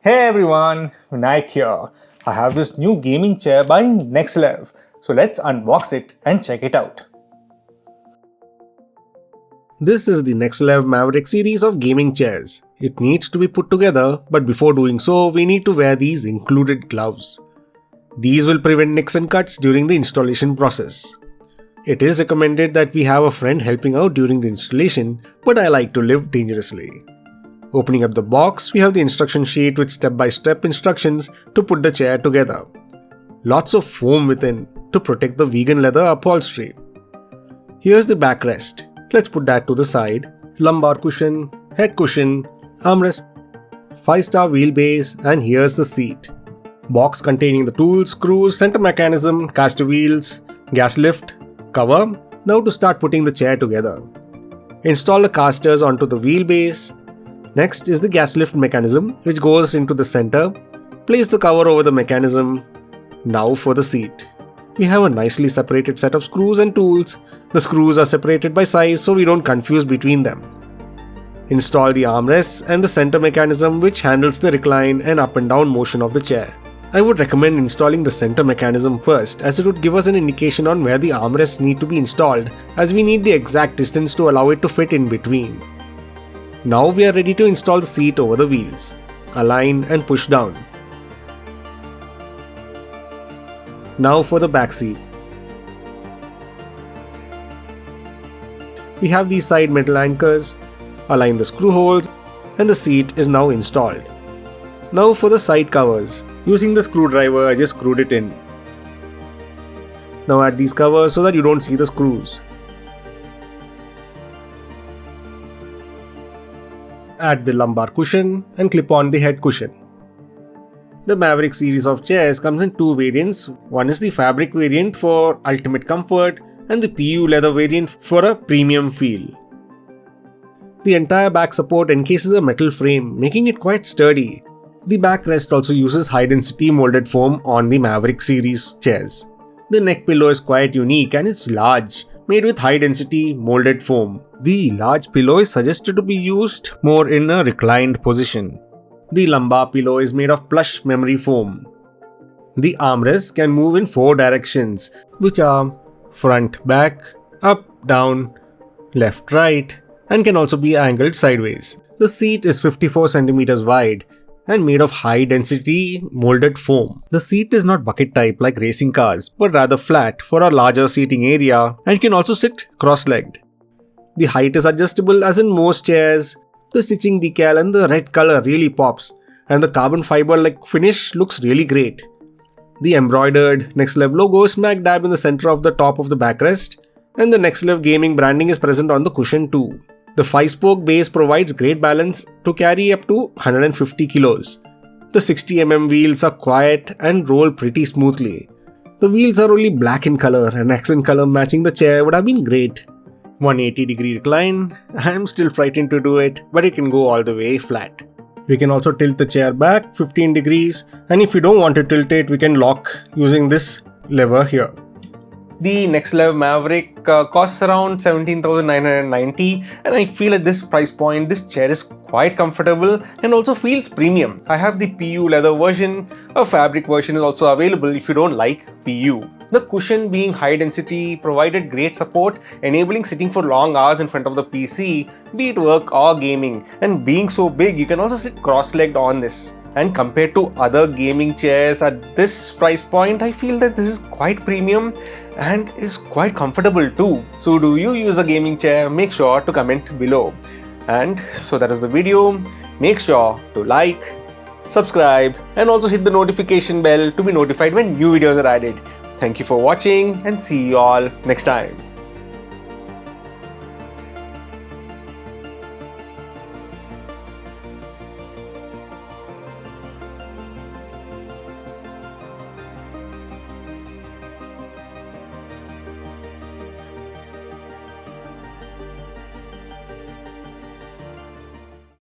Hey everyone, Vinayak here. I have this new gaming chair by Nexlev. So let's unbox it and check it out. This is the Nexlev Maverick series of gaming chairs. It needs to be put together, but before doing so, we need to wear these included gloves. These will prevent nicks and cuts during the installation process. It is recommended that we have a friend helping out during the installation, but I like to live dangerously. Opening up the box, we have the instruction sheet with step-by-step instructions to put the chair together. Lots of foam within to protect the vegan leather upholstery. Here's the backrest. Let's put that to the side. Lumbar cushion, head cushion, armrest, 5-star wheelbase, and here's the seat. Box containing the tools, screws, center mechanism, caster wheels, gas lift, cover. Now to start putting the chair together. Install the casters onto the wheelbase. Next is the gas lift mechanism, which goes into the center. Place the cover over the mechanism. Now for the seat. We have a nicely separated set of screws and tools. The screws are separated by size so we don't confuse between them. Install the armrests and the center mechanism, which handles the recline and up and down motion of the chair. I would recommend installing the center mechanism first, as it would give us an indication on where the armrests need to be installed, as we need the exact distance to allow it to fit in between. Now we are ready to install the seat over the wheels. Align and push down. Now for the back seat. We have these side metal anchors. Align the screw holes and the seat is now installed. Now for the side covers. Using the screwdriver, I just screwed it in. Now add these covers so that you don't see the screws. Add the lumbar cushion and clip on the head cushion. The Maverick series of chairs comes in two variants. One is the fabric variant for ultimate comfort and the PU leather variant for a premium feel. The entire back support encases a metal frame, making it quite sturdy. The backrest also uses high density molded foam on the Maverick series chairs. The neck pillow is quite unique and it's large, made with high density molded foam. The large pillow is suggested to be used more in a reclined position. The lumbar pillow is made of plush memory foam. The armrests can move in 4 directions, which are front, back, up, down, left, right, and can also be angled sideways. The seat is 54 cm wide and made of high density molded foam. The seat is not bucket type like racing cars, but rather flat for a larger seating area and can also sit cross-legged. The height is adjustable as in most chairs. The stitching decal and the red color really pops, and the carbon fiber like finish looks really great. The embroidered Nexlev logo is smack dab in the center of the top of the backrest, and the Nexlev gaming branding is present on the cushion too. The 5-spoke base provides great balance to carry up to 150 kilos. The 60mm wheels are quiet and roll pretty smoothly. The wheels are only black in color, and accent color matching the chair would have been great. 180-degree recline. I am still frightened to do it, but it can go all the way flat. We can also tilt the chair back 15 degrees, and if we don't want to tilt it, we can lock using this lever here. The Nexlev Maverick costs around 17,990, and I feel at this price point this chair is quite comfortable and also feels premium. I have the PU leather version. A fabric version is also available if you don't like PU. The cushion, being high density, provided great support, enabling sitting for long hours in front of the PC, be it work or gaming. And being so big, you can also sit cross-legged on this. And compared to other gaming chairs at this price point, I feel that this is quite premium and is quite comfortable too. So do you use a gaming chair? Make sure to comment below. And so that is the video. Make sure to like, subscribe, and also hit the notification bell to be notified when new videos are added. Thank you for watching and see you all next time.